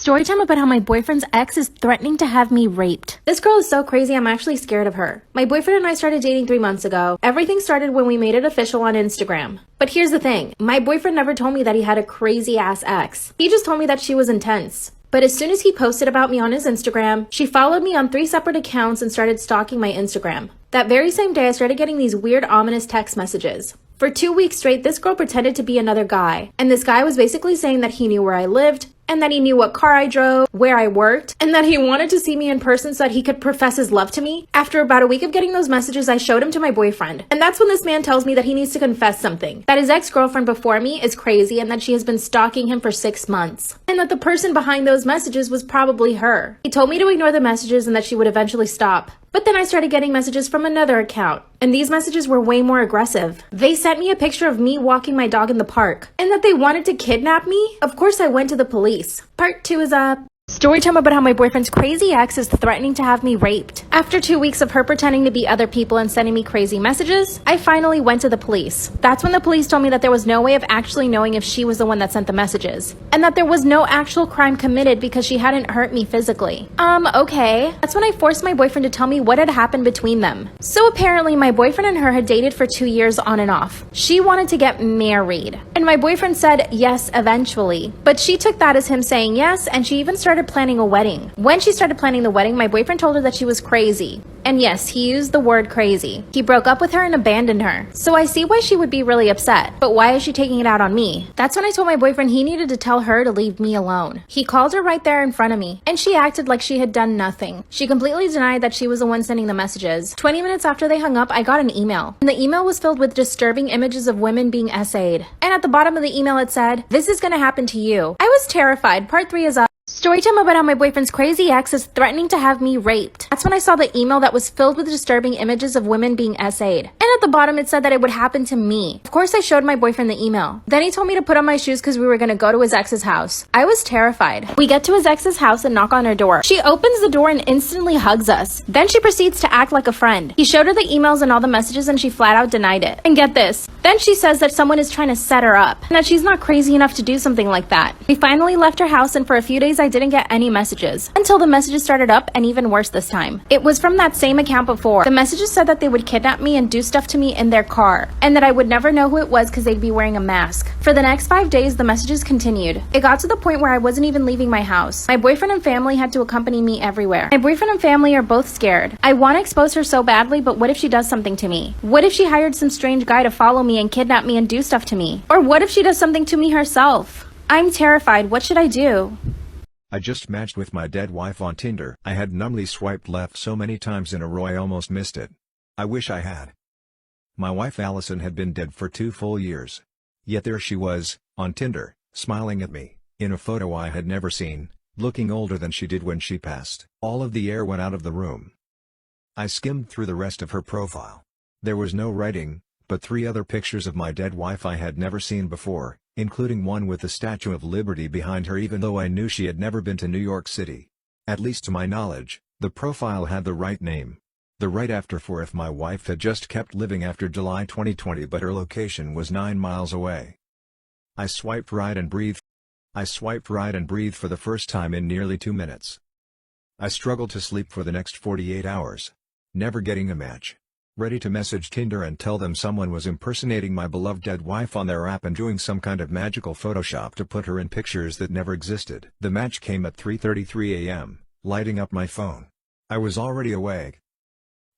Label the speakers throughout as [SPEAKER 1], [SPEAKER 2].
[SPEAKER 1] Storytime about how my boyfriend's ex is threatening to have me raped. This girl is so crazy, I'm actually scared of her. My boyfriend and I started dating 3 months ago. Everything started when we made it official on Instagram. But here's the thing, my boyfriend never told me that he had a crazy ass ex. He just told me that she was intense. But as soon as he posted about me on his Instagram, she followed me on 3 separate accounts and started stalking my Instagram. That very same day, I started getting these weird, ominous text messages. For 2 weeks straight, this girl pretended to be another guy. And this guy was basically saying that he knew where I lived, and that he knew what car I drove, where I worked, and that he wanted to see me in person so that he could profess his love to me. After about a week of getting those messages, I showed him to my boyfriend. And that's when this man tells me that he needs to confess something. That his ex-girlfriend before me is crazy and that she has been stalking him for 6 months. And that the person behind those messages was probably her. He told me to ignore the messages and that she would eventually stop. But then I started getting messages from another account, and these messages were way more aggressive. They sent me a picture of me walking my dog in the park, and that they wanted to kidnap me. Of course, I went to the police. Part 2 is up. Storytime about how my boyfriend's crazy ex is threatening to have me raped. After 2 weeks of her pretending to be other people and sending me crazy messages, I finally went to the police. That's when the police told me that there was no way of actually knowing if she was the one that sent the messages, and that there was no actual crime committed because she hadn't hurt me physically. Okay. That's when I forced my boyfriend to tell me what had happened between them. So apparently my boyfriend and her had dated for 2 years on and off. She wanted to get married, and my boyfriend said yes eventually, but she took that as him saying yes, and she even started planning a wedding. When she started planning the wedding, my boyfriend told her that she was crazy. And yes, he used the word crazy. He broke up with her and abandoned her. So I see why she would be really upset, but why is she taking it out on me? That's when I told my boyfriend he needed to tell her to leave me alone. He called her right there in front of me, and she acted like she had done nothing. She completely denied that she was the one sending the messages. 20 minutes after they hung up, I got an email. And the email was filled with disturbing images of women being essayed. And at the bottom of the email it said, "This is gonna happen to you." I was terrified. Part 3 is up. Storytime about how my boyfriend's crazy ex is threatening to have me raped. That's when I saw the email that was filled with disturbing images of women being essayed. And at the bottom it said that it would happen to me. Of course I showed my boyfriend the email. Then he told me to put on my shoes because we were going to go to his ex's house. I was terrified. We get to his ex's house and knock on her door. She opens the door and instantly hugs us. Then she proceeds to act like a friend. He showed her the emails and all the messages and she flat out denied it. And get this. Then she says that someone is trying to set her up and that she's not crazy enough to do something like that. We finally left her house and for a few days I didn't get any messages until the messages started up, and even worse this time. It was from that same account before. The messages said that they would kidnap me and do stuff to me in their car, and that I would never know who it was because they'd be wearing a mask. For the next 5 days, the messages continued. It got to the point where I wasn't even leaving my house. My boyfriend and family had to accompany me everywhere. My boyfriend and family are both scared. I want to expose her so badly, but what if she does something to me? What if she hired some strange guy to follow me and kidnap me and do stuff to me? Or what if she does something to me herself? I'm terrified. What should I do?
[SPEAKER 2] I just matched with my dead wife on Tinder. I had numbly swiped left so many times in a row I almost missed it. I wish I had. My wife Allison had been dead for 2 full years. Yet there she was, on Tinder, smiling at me, in a photo I had never seen, looking older than she did when she passed. All of the air went out of the room. I skimmed through the rest of her profile. There was no writing, but 3 other pictures of my dead wife I had never seen before, including one with the Statue of Liberty behind her, even though I knew she had never been to New York City. At least to my knowledge, the profile had the right name. The right after for if my wife had just kept living after July 2020 but her location was 9 miles away. I swiped right and breathed. I swiped right and breathed for the first time in nearly 2 minutes. I struggled to sleep for the next 48 hours. Never getting a match. Ready to message Tinder and tell them someone was impersonating my beloved dead wife on their app and doing some kind of magical Photoshop to put her in pictures that never existed. The match came at 3:33 a.m., lighting up my phone. I was already awake.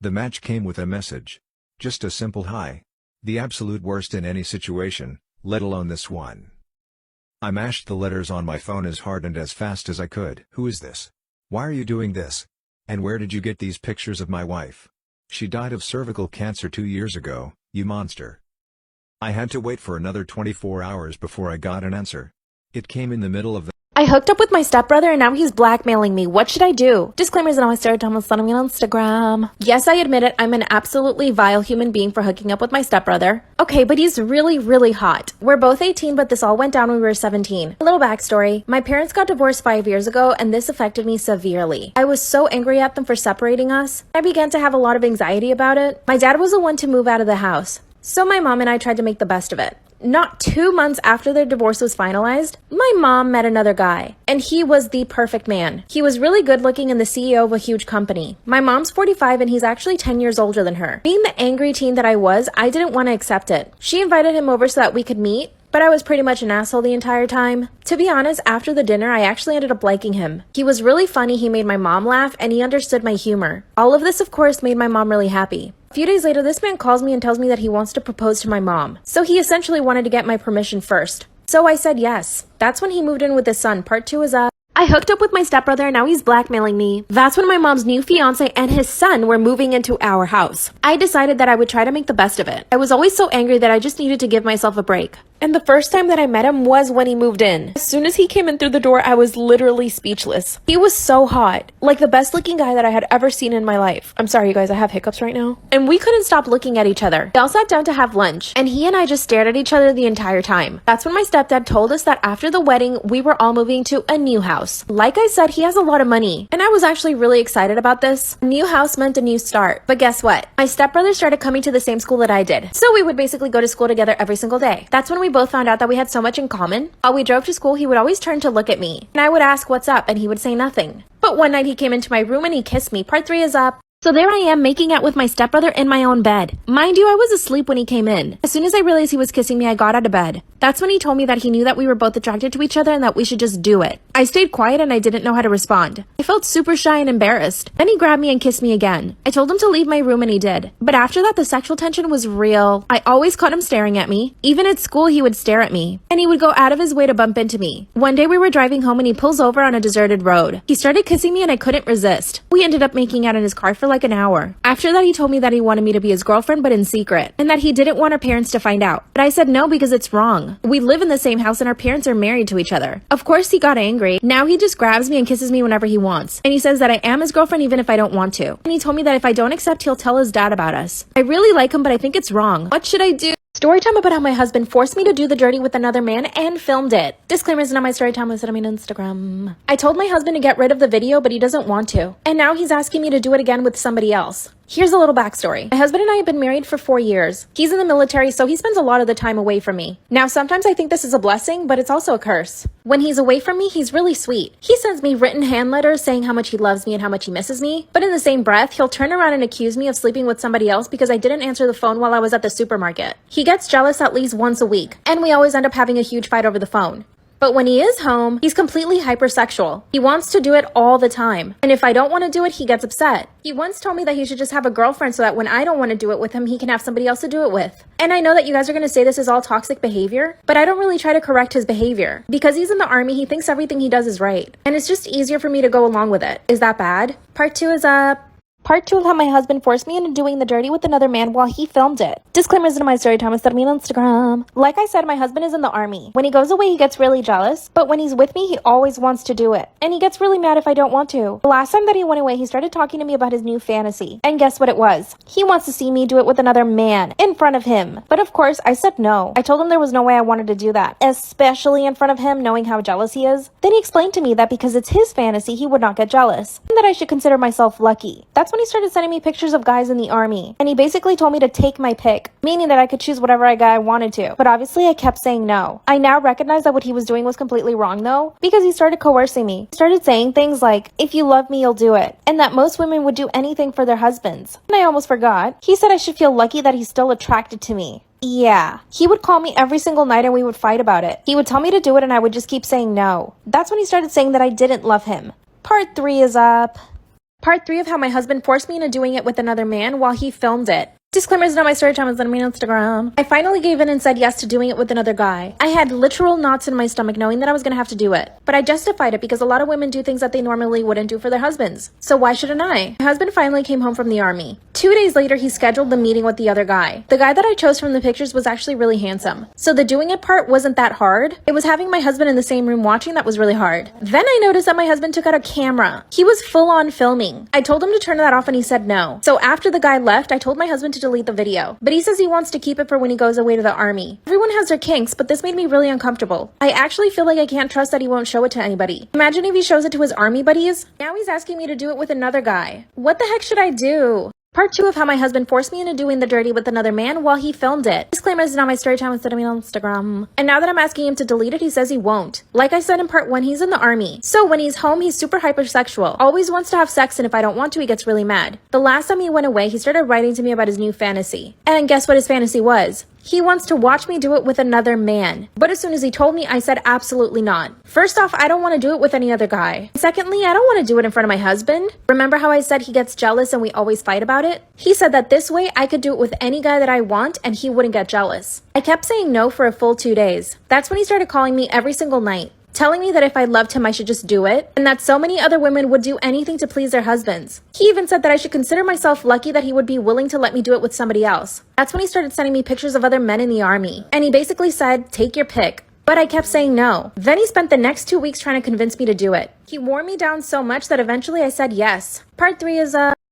[SPEAKER 2] The match came with a message. Just a simple hi. The absolute worst in any situation, let alone this one. I mashed the letters on my phone as hard and as fast as I could. Who is this? Why are you doing this? And where did you get these pictures of my wife? She died of cervical cancer 2 years ago, you monster. I had to wait for another 24 hours before I got an answer. It came in the middle of the
[SPEAKER 1] I hooked up with my stepbrother and now he's blackmailing me. What should I do? Disclaimers and all my Storytime was on Instagram. Yes, I admit it. I'm an absolutely vile human being for hooking up with my stepbrother. Okay, but he's really, really hot. We're both 18, but this all went down when we were 17. A little backstory. My parents got divorced 5 years ago and this affected me severely. I was so angry at them for separating us. I began to have a lot of anxiety about it. My dad was the one to move out of the house. So my mom and I tried to make the best of it. Not 2 months after their divorce was finalized, my mom met another guy, and he was the perfect man. He was really good looking and the CEO of a huge company. My mom's 45 and he's actually 10 years older than her. Being the angry teen that I was, I didn't want to accept it. She invited him over so that we could meet, but I was pretty much an asshole the entire time. To be honest, after the dinner, I actually ended up liking him. He was really funny, he made my mom laugh, and he understood my humor. All of this, of course, made my mom really happy. A few days later, this man calls me and tells me that he wants to propose to my mom. So he essentially wanted to get my permission first. So I said yes. That's when he moved in with his son. Part 2 is up. I hooked up with my stepbrother and now he's blackmailing me. That's when my mom's new fiance and his son were moving into our house. I decided that I would try to make the best of it. I was always so angry that I just needed to give myself a break. And the first time that I met him was when he moved in. As soon as he came in through the door, I was literally speechless. He was so hot. Like the best looking guy that I had ever seen in my life. I'm sorry you guys, I have hiccups right now. And we couldn't stop looking at each other. We all sat down to have lunch, and he and I just stared at each other the entire time. That's when my stepdad told us that after the wedding, we were all moving to a new house. Like I said, he has a lot of money, and I was actually really excited about this. A new house meant a new start. But guess what? My stepbrother started coming to the same school that I did. So we would basically go to school together every single day. That's when we both found out that we had so much in common. While we drove to school, he would always turn to look at me, and I would ask what's up, and he would say nothing. But one night he came into my room and he kissed me. Part 3 is up. So there I am making out with my stepbrother in my own bed. Mind you, I was asleep when he came in. As soon as I realized he was kissing me, I got out of bed. That's when he told me that he knew that we were both attracted to each other and that we should just do it. I stayed quiet and I didn't know how to respond. I felt super shy and embarrassed. Then he grabbed me and kissed me again. I told him to leave my room and he did. But after that, the sexual tension was real. I always caught him staring at me. Even at school, he would stare at me. And he would go out of his way to bump into me. One day we were driving home and he pulls over on a deserted road. He started kissing me and I couldn't resist. We ended up making out in his car for like an hour. After that, he told me that he wanted me to be his girlfriend, but in secret, and that he didn't want our parents to find out. But I said no because it's wrong. We live in the same house and our parents are married to each other. Of course, he got angry. Now he just grabs me and kisses me whenever he wants. And he says that I am his girlfriend even if I don't want to. And he told me that if I don't accept, he'll tell his dad about us. I really like him, but I think it's wrong. What should I do? Storytime about how my husband forced me to do the dirty with another man and filmed it. Disclaimer is not my storytime, I mean Instagram. I told my husband to get rid of the video, but he doesn't want to. And now he's asking me to do it again with somebody else. Here's a little backstory. My husband and I have been married for 4 years. He's in the military, so he spends a lot of the time away from me. Now, sometimes I think this is a blessing, but it's also a curse. When he's away from me, he's really sweet. He sends me written hand letters saying how much he loves me and how much he misses me. But in the same breath, he'll turn around and accuse me of sleeping with somebody else because I didn't answer the phone while I was at the supermarket. He gets jealous at least once a week, and we always end up having a huge fight over the phone. But when he is home, he's completely hypersexual. He wants to do it all the time. And if I don't want to do it, he gets upset. He once told me that he should just have a girlfriend so that when I don't want to do it with him, he can have somebody else to do it with. And I know that you guys are going to say this is all toxic behavior, but I don't really try to correct his behavior. Because he's in the army, he thinks everything he does is right. And it's just easier for me to go along with it. Is that bad? Part 2 is up. Part 2 of how my husband forced me into doing the dirty with another man while he filmed it. Disclaimers in my story time instead of me on Instagram. Like I said, my husband is in the army. When he goes away, he gets really jealous, but when he's with me, he always wants to do it. And he gets really mad if I don't want to. The last time that he went away, he started talking to me about his new fantasy. And guess what it was? He wants to see me do it with another man in front of him. But of course, I said no. I told him there was no way I wanted to do that, especially in front of him, knowing how jealous he is. Then he explained to me that because it's his fantasy, he would not get jealous, and that I should consider myself lucky. That's when he started sending me pictures of guys in the army, and he basically told me to take my pick, meaning that I could choose whatever guy I wanted to. But obviously I kept saying no. I now recognize that what he was doing was completely wrong though, because he started coercing me. He started saying things like, if you love me, you'll do it, and that most women would do anything for their husbands. And I almost forgot. He said I should feel lucky that he's still attracted to me. Yeah. He would call me every single night and we would fight about it. He would tell me to do it and I would just keep saying no. That's when he started saying that I didn't love him. Part 3 is up. Part 3 of how my husband forced me into doing it with another man while he filmed it. Disclaimers not my story time is on me on Instagram. I finally gave in and said yes to doing it with another guy. I had literal knots in my stomach knowing that I was going to have to do it. But I justified it because a lot of women do things that they normally wouldn't do for their husbands. So why shouldn't I? My husband finally came home from the army. 2 days later, he scheduled the meeting with the other guy. The guy that I chose from the pictures was actually really handsome. So the doing it part wasn't that hard. It was having my husband in the same room watching that was really hard. Then I noticed that my husband took out a camera. He was full on filming. I told him to turn that off and he said no. So after the guy left, I told my husband to delete the video. But he says he wants to keep it for when he goes away to the army. Everyone has their kinks, but this made me really uncomfortable. I actually feel like I can't trust that he won't show it to anybody. Imagine if he shows it to his army buddies. Now he's asking me to do it with another guy. What the heck should I do? Part 2 of how my husband forced me into doing the dirty with another man while he filmed it. Disclaimer, this is not my story time instead of me on Instagram. And now that I'm asking him to delete it, he says he won't. Like I said in part 1, he's in the army. So when he's home, he's super hypersexual. Always wants to have sex, and if I don't want to, he gets really mad. The last time he went away, he started writing to me about his new fantasy. And guess what his fantasy was? He wants to watch me do it with another man. But as soon as he told me, I said absolutely not. First off, I don't want to do it with any other guy. Secondly, I don't want to do it in front of my husband. Remember how I said he gets jealous and we always fight about it? He said that this way I could do it with any guy that I want and he wouldn't get jealous. I kept saying no for a full 2 days. That's when he started calling me every single night, telling me that if I loved him, I should just do it, and that so many other women would do anything to please their husbands. He even said that I should consider myself lucky that he would be willing to let me do it with somebody else. That's when he started sending me pictures of other men in the army, and he basically said, take your pick. But I kept saying no. Then he spent the next 2 weeks trying to convince me to do it. He wore me down so much that eventually I said yes. Part 3 is